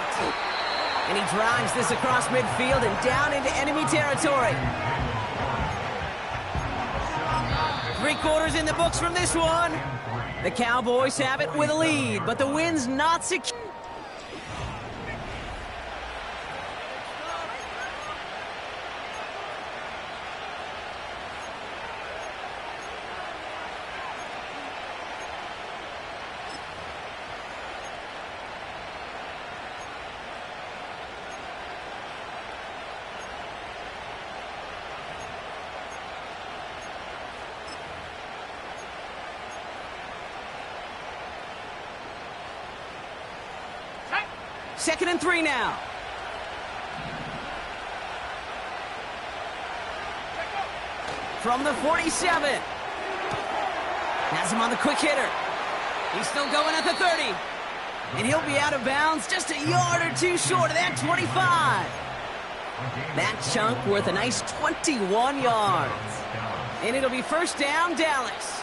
Speaker 1: And he drives this across midfield and down into enemy territory. 3/4 in the books from this one. The Cowboys have it with a lead, but the win's not secure. 2nd and 3 now. From the 47. Has him on the quick hitter. He's still going at the 30. And he'll be out of bounds just a yard or two short of that 25. That chunk worth a nice 21 yards. And it'll be first down, Dallas.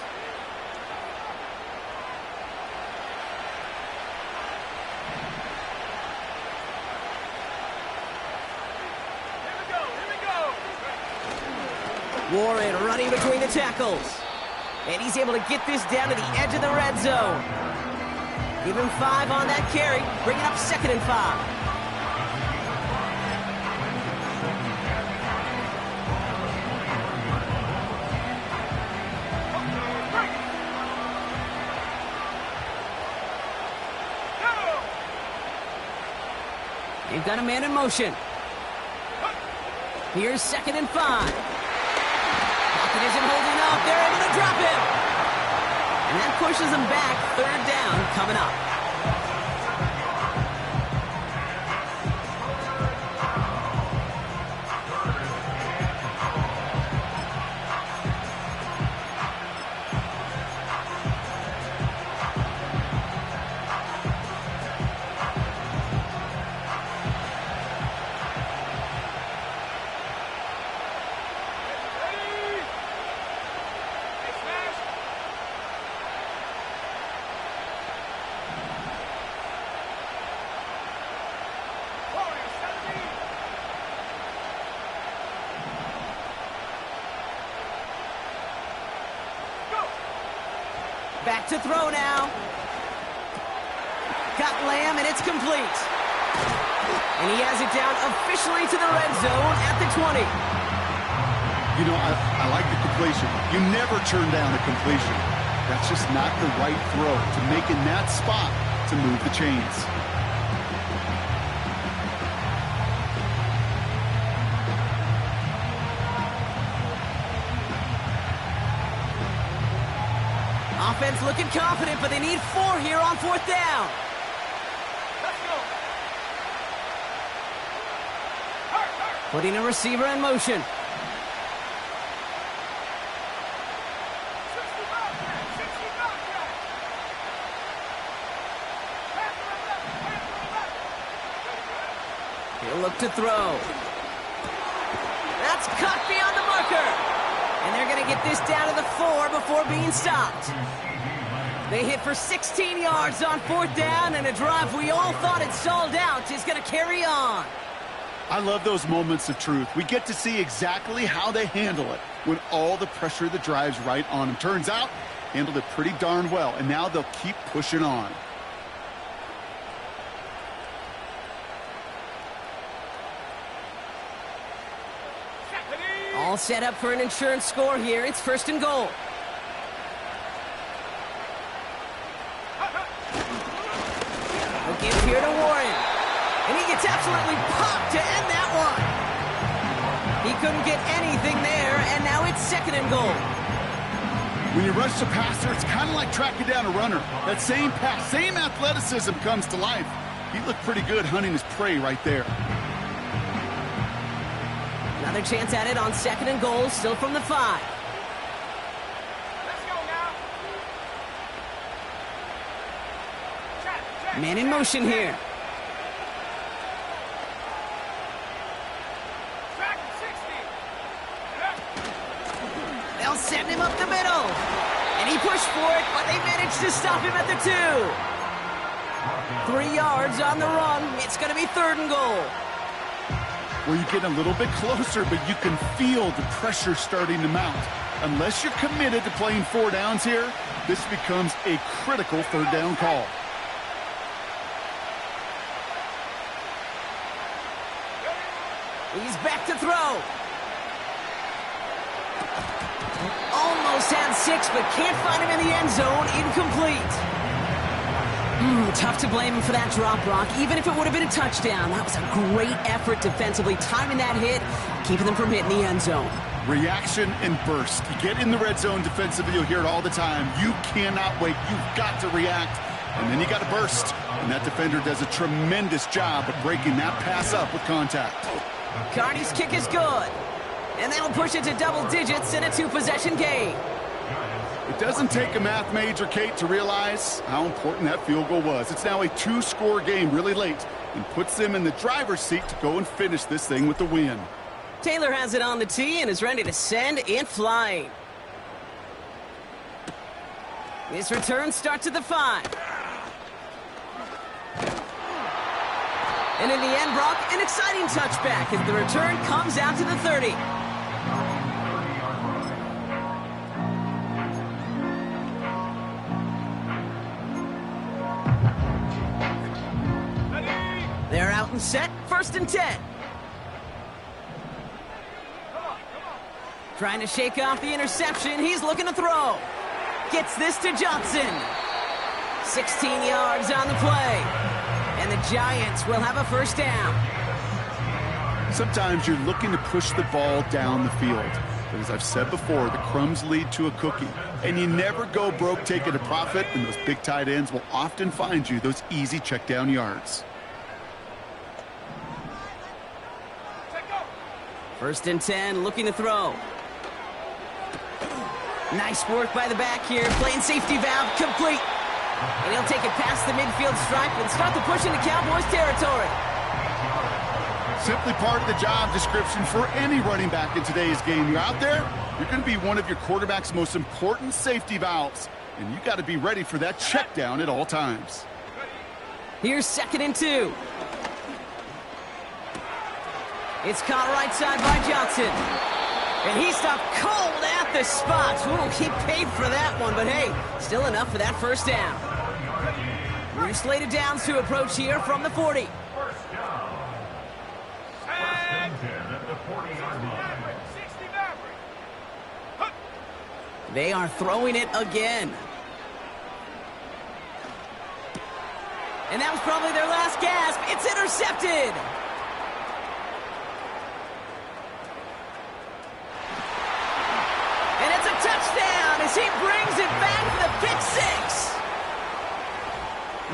Speaker 1: Warren running between the tackles. And he's able to get this down to the edge of the red zone. Give him 5 on that carry, bringing up 2nd and 5. They've got a man in motion. Here's 2nd and 5. Pocket isn't holding up. They're able to drop him. And that pushes them back. 3rd down coming up. Back to throw now. Got Lamb, and it's complete. And he has it down officially to the red zone at the 20.
Speaker 3: You know, I like the completion. You never turn down a completion. That's just not the right throw to make in that spot to move the chains.
Speaker 1: Offense looking confident, but they need 4 here on 4th down.
Speaker 2: Let's go.
Speaker 1: Putting a receiver in motion.
Speaker 2: 60 Bobcat.
Speaker 1: He'll look to throw. That's cut beyond the marker. And they're going to get this down to the 4 before being stopped. They hit for 16 yards on 4th down, and a drive we all thought had stalled out is going to carry on.
Speaker 3: I love those moments of truth. We get to see exactly how they handle it when all the pressure of the drive's right on them. Turns out, handled it pretty darn well, and now they'll keep pushing on.
Speaker 1: All set up for an insurance score here. It's 1st and goal. A give here to Warren. And he gets absolutely popped to end that one. He couldn't get anything there, and now it's 2nd and goal.
Speaker 3: When you rush the passer, it's kind of like tracking down a runner. That same pass, same athleticism comes to life. He looked pretty good hunting his prey right there.
Speaker 1: Another chance at it on 2nd and goal, still from the 5.
Speaker 2: Let's go now. Check.
Speaker 1: Man in motion here.
Speaker 2: Track 60.
Speaker 1: They'll send him up the middle. And he pushed for it, but they managed to stop him at the 2. 3 yards on the run. It's going to be 3rd and goal.
Speaker 3: Well, you get a little bit closer, but you can feel the pressure starting to mount. Unless you're committed to playing 4 downs here, this becomes a critical 3rd down call.
Speaker 1: He's back to throw. Almost had 6, but can't find him in the end zone. Incomplete. Tough to blame him for that drop, Brock. Even if it would have been a touchdown, that was a great effort defensively, timing that hit, keeping them from hitting the end zone.
Speaker 3: Reaction and burst. You get in the red zone defensively, you'll hear it all the time. You cannot wait. You've got to react. And then you got to burst. And that defender does a tremendous job of breaking that pass up with contact.
Speaker 1: Carney's kick is good. And that'll push it to double digits in a 2-possession game.
Speaker 3: It doesn't take a math major, Kate, to realize how important that field goal was. It's now a 2-score game really late and puts them in the driver's seat to go and finish this thing with the win.
Speaker 1: Taylor has it on the tee and is ready to send it flying. This return starts at the 5. And in the end, Brock, an exciting touchback as the return comes out to the 30. They're out and set, 1st and 10. Trying to shake off the interception, he's looking to throw. Gets this to Johnson. 16 yards on the play. And the Giants will have a 1st down.
Speaker 3: Sometimes you're looking to push the ball down the field. But as I've said before, the crumbs lead to a cookie. And you never go broke taking a profit, and those big tight ends will often find you those easy check down yards.
Speaker 1: 1st and 10, looking to throw. Nice work by the back here, playing safety valve complete. And he'll take it past the midfield stripe and start the push into Cowboys territory.
Speaker 3: Simply part of the job description for any running back in today's game. You're out there, you're going to be one of your quarterback's most important safety valves. And you got to be ready for that check down at all times.
Speaker 1: Here's 2nd and 2. It's caught right side by Johnson. And he stopped cold at the spot. Ooh, he paid for that one, but hey, still enough for that 1st down. We're slated downs to approach here from the 40. They are throwing it again. And that was probably their last gasp. It's intercepted. And it's a touchdown as he brings it back to the pick 6.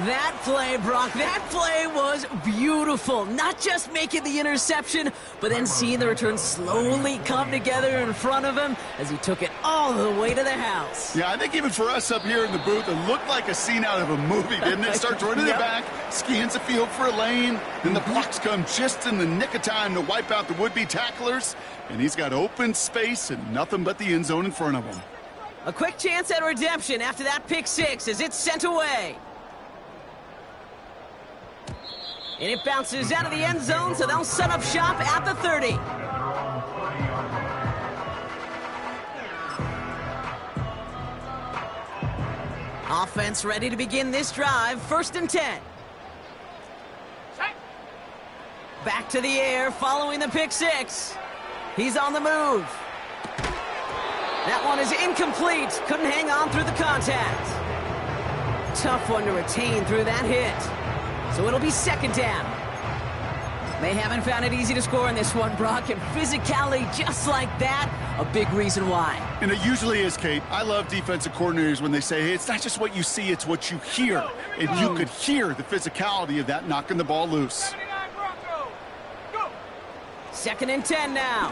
Speaker 1: That play, Brock, that play was beautiful. Not just making the interception, but then seeing the return slowly come together in front of him as he took it all the way to the house.
Speaker 3: Yeah, I think even for us up here in the booth, it looked like a scene out of a movie, didn't it? Starts running it back, scans the field for a lane, then the blocks come just in the nick of time to wipe out the would-be tacklers, and he's got open space and nothing but the end zone in front of him.
Speaker 1: A quick chance at redemption after that pick 6 as it's sent away. And it bounces out of the end zone, so they'll set up shop at the 30. Offense ready to begin this drive, 1st and 10. Back to the air, following the pick 6. He's on the move. That one is incomplete. Couldn't hang on through the contact. Tough one to retain through that hit. So it'll be 2nd down. They haven't found it easy to score in this one, Brock, and physicality just like that, a big reason why. And it usually is, Kate. I love defensive coordinators when they say, hey, it's not just what you see, it's what you hear. And you could hear the physicality of that knocking the ball loose. 2nd and 10 now.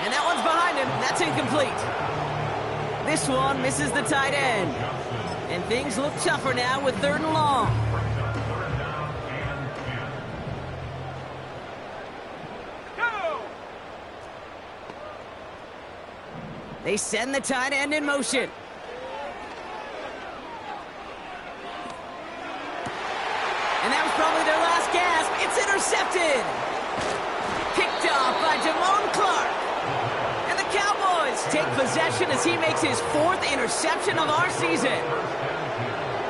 Speaker 1: And that one's behind him. That's incomplete. This one misses the tight end. And things look tougher now with 3rd and long. They send the tight end in motion. And that was probably their last gasp. It's intercepted. Picked off by Damone Clark. And the Cowboys take possession as he makes his 4th interception of our season.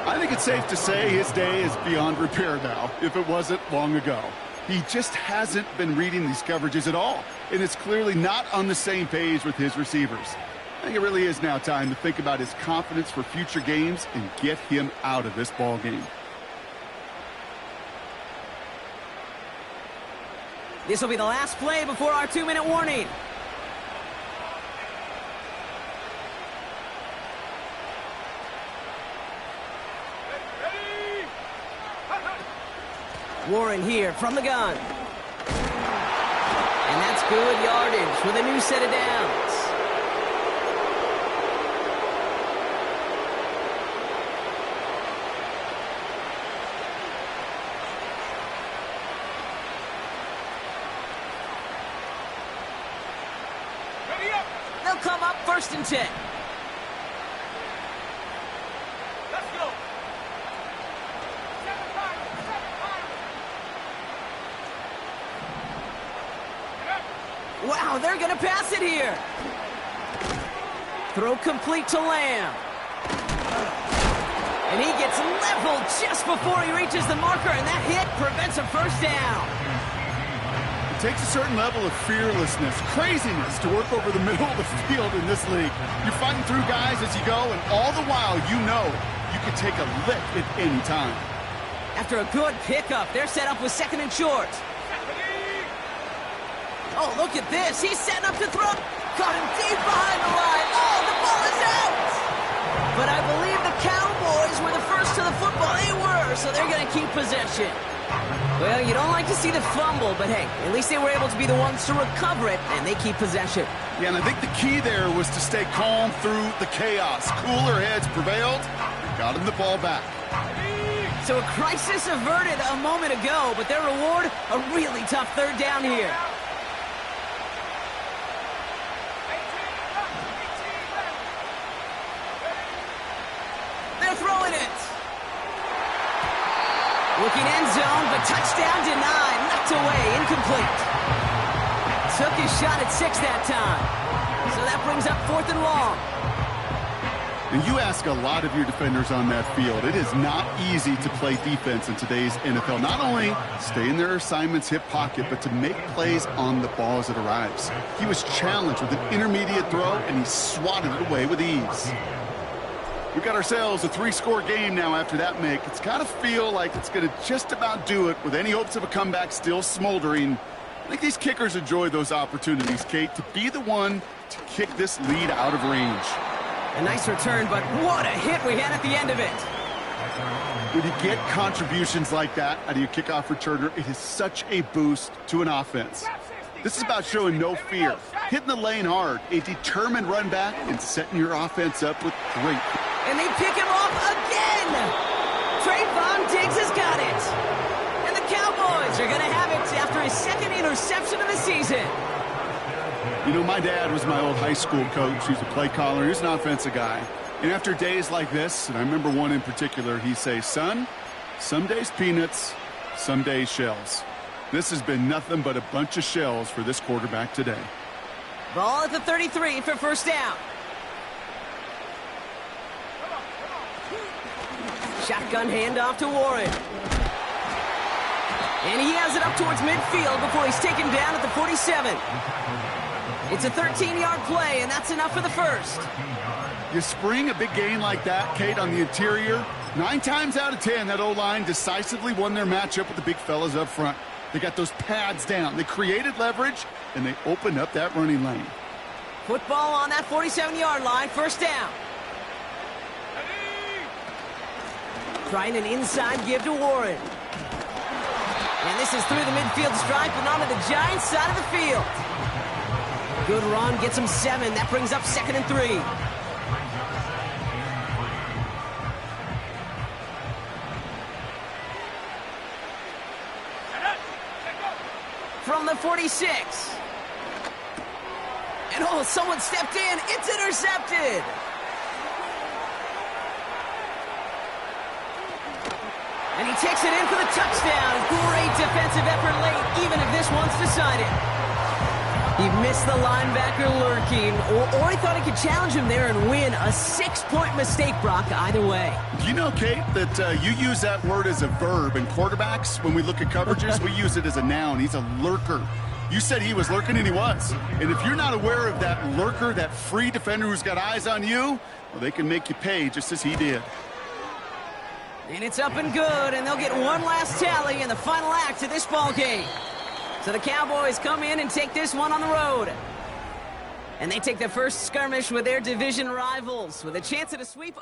Speaker 3: I think it's safe to say his day is beyond repair now, if it wasn't long ago. He just hasn't been reading these coverages at all, and it's clearly not on the same page with his receivers. I think it really is now time to think about his confidence for future games and get him out of this ball game.
Speaker 1: This will be the last play before our 2-minute warning. Warren here from the gun. And that's good yardage with a new set of downs.
Speaker 2: Ready up.
Speaker 1: They'll come up 1st and 10.
Speaker 2: Let's go. Seven times. Get up.
Speaker 1: Wow, they're going to pass it here. Throw complete to Lamb. And he gets leveled just before he reaches the marker, and that hit prevents a first down.
Speaker 3: It takes a certain level of fearlessness, craziness to work over the middle of the field in this league. You're fighting through guys as you go, and all the while you know you can take a lick at any time.
Speaker 1: After a good pickup, they're set up with 2nd and short. Oh, look at this. He's setting up to throw. Caught him deep behind the line. Oh, the ball is out. But I believe the Cowboys were the first to the football. They were, so they're going to keep possession. Well, you don't like to see the fumble, but hey, at least they were able to be the ones to recover it, and they keep possession.
Speaker 3: Yeah, and I think the key there was to stay calm through the chaos. Cooler heads prevailed. Got him the ball back.
Speaker 1: So a crisis averted a moment ago, but their reward, a really tough 3rd down here. They're throwing it. Looking end zone, but touchdown denied. Knocked away, incomplete. Took his shot at 6 that time. So that brings up 4th and long.
Speaker 3: And you ask a lot of your defenders on that field. It is not easy to play defense in today's NFL. Not only stay in their assignment's hip pocket, but to make plays on the ball as it arrives. He was challenged with an intermediate throw, and he swatted it away with ease. We've got ourselves a 3-score game now after that make. It's got to feel like it's going to just about do it with any hopes of a comeback still smoldering. I think these kickers enjoy those opportunities, Kate, to be the one to kick this lead out of range.
Speaker 1: A nice return, but what a hit we had at the end of it.
Speaker 3: When you get contributions like that out of your kickoff returner, it is such a boost to an offense. This is about showing no fear, hitting the lane hard, a determined run back, and setting your offense up with great.
Speaker 1: And they pick him off again. Trayvon Diggs has got it. And the Cowboys are going to have it after his 2nd interception of the season.
Speaker 3: You know, my dad was my old high school coach. He was a play caller. He was an offensive guy. And after days like this, and I remember one in particular, he'd say, son, some days peanuts, some days shells. This has been nothing but a bunch of shells for this quarterback today.
Speaker 1: Ball at the 33 for 1st down. Shotgun handoff to Warren. And he has it up towards midfield before he's taken down at the 47. It's a 13-yard play, and that's enough for the 1st.
Speaker 3: You spring a big gain like that, Kate, on the interior. 9 times out of 10, that O-line decisively won their matchup with the big fellas up front. They got those pads down. They created leverage, and they opened up that running lane.
Speaker 1: Football on that 47-yard line, 1st down. Trying an inside give to Warren. And this is through the midfield stripe and onto the Giants' side of the field. Good run, gets him 7. That brings up 2nd and 3. From the 46. And oh, someone stepped in. It's intercepted. And he takes it in for the touchdown. Great defensive effort late, even if this one's decided. He missed the linebacker lurking, or he thought he could challenge him there and win. A 6-point mistake, Brock, either way.
Speaker 3: Do you know, Kate, that you use that word as a verb in quarterbacks? When we look at coverages, we use it as a noun. He's a lurker. You said he was lurking, and he was. And if you're not aware of that lurker, that free defender who's got eyes on you, well, they can make you pay just as he did.
Speaker 1: And it's up and good, and they'll get one last tally in the final act of this ball game. So the Cowboys come in and take this one on the road. And they take their first skirmish with their division rivals with a chance at a sweep.